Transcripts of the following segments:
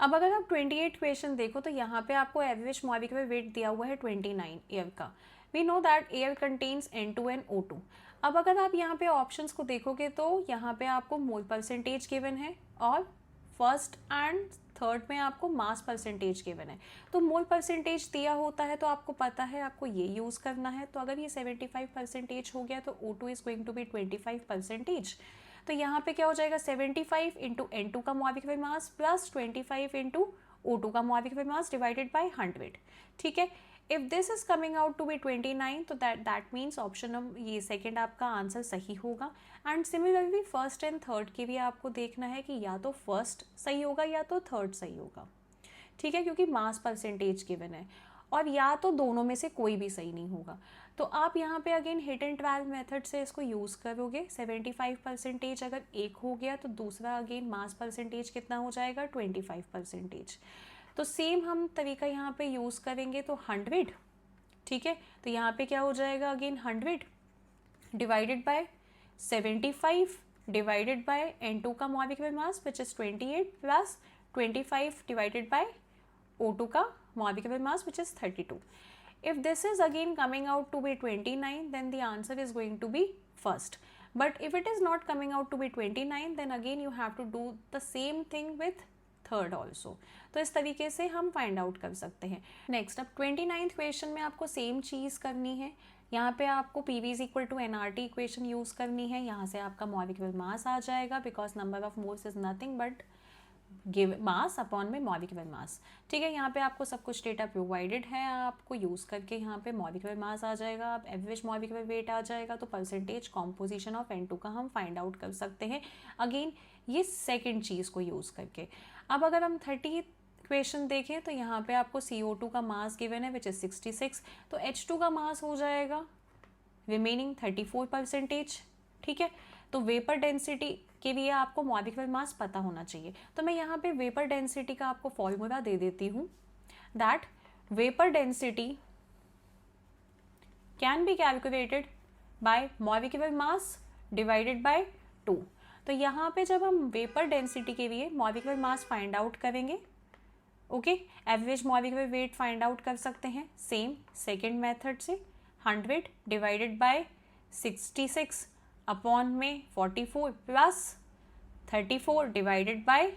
अब अगर आप 28 क्वेश्चन देखो तो यहाँ पे आपको एवरेज मॉलिक्यूलर वेट दिया हुआ है 29 एयर का। We know that air contains N2 and O2। अब अगर आप यहाँ पे ऑप्शंस को देखोगे तो यहाँ पे आपको मोल परसेंटेज गिवन है और फर्स्ट एंड थर्ड में आपको मास परसेंटेज गिवन है। तो मोल परसेंटेज दिया होता है तो आपको पता है आपको ये यूज़ करना है। तो अगर ये 75% हो गया तो O2 is going to be 25%। तो यहाँ पे क्या हो जाएगा 75 इंटू N2 का molecular mass plus 25 into O2 का मॉलिक्यूलर मास डिवाइडेड बाय 100। ठीक है, if this is coming out to be 29 तो दैट मीन्स ऑप्शन ये सेकेंड आपका आंसर सही होगा। And similarly first and third की भी आपको देखना है कि या तो फर्स्ट सही होगा या तो थर्ड सही होगा। ठीक है, क्योंकि मास परसेंटेज गिवन है और या तो दोनों में से कोई भी सही नहीं होगा। तो आप यहाँ पे again hit and trial method से इसको यूज़ करोगे। 75% अगर एक हो गया तो दूसरा अगेन मास परसेंटेज कितना हो जाएगा 25%। तो सेम हम तरीका यहाँ पे यूज़ करेंगे तो 100। ठीक है, तो यहाँ पे क्या हो जाएगा again 100 divided by 75 divided by N2 का molecular mass which is 28 plus 25 divided by O2 का molecular mass which is 32. If this is again coming out to be 29 then the answer is going to be first. But if it is not coming out to be 29 then again you have to do the same thing with third also. तो इस तरीके से हम find out कर सकते हैं। Next अब 29th question में आपको सेम चीज़ करनी है। यहाँ पे आपको PV is equal to NRT equation use करनी है। यहाँ से आपका मॉलिक्यूलर मास आ जाएगा because number of moles is nothing but give mass upon में मॉलिक्यूलर मास। ठीक है, यहाँ पे आपको सब कुछ डेटा प्रोवाइडेड है, आपको यूज़ करके यहाँ पे मॉलिक्यूलर मास आ जाएगा, अब एवरेज मॉलिक्यूलर वेट आ जाएगा। तो परसेंटेज कॉम्पोजिशन ऑफ N2 का हम फाइंड आउट कर सकते हैं अगेन ये सेकेंड चीज़ को यूज़ करके। अब अगर हम 30 क्वेश्चन देखें तो यहाँ पे आपको CO2 का मास गिवन है विच इज़ 66। तो H2 का मास हो जाएगा रिमेनिंग 34%। ठीक है, तो वेपर डेंसिटी के लिए आपको मॉलिक्यूलर मास पता होना चाहिए। तो मैं यहाँ पे वेपर डेंसिटी का आपको फॉर्मूला दे देती हूँ that vapour density can be calculated by molecular mass divided by 2। तो यहाँ पे जब हम वेपर डेंसिटी के लिए मॉलिक्यूलर मास फाइंड आउट करेंगे okay, average molecular weight find out कर सकते हैं सेम सेकेंड मेथड से। 100 डिवाइडेड बाय 66 अपॉन में 44 प्लस 34 डिवाइडेड बाय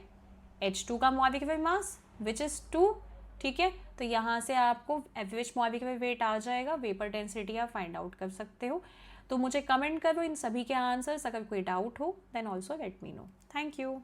H2 का मॉलिक्यूलर मास विच इज़ 2। ठीक है, तो यहाँ से आपको एवरेज मॉलिक्यूलर वेट आ जाएगा, वेपर डेंसिटी आप फाइंड आउट कर सकते हो। तो मुझे कमेंट करो इन सभी के आंसर्स, अगर कोई डाउट हो then also let me know. Thank you.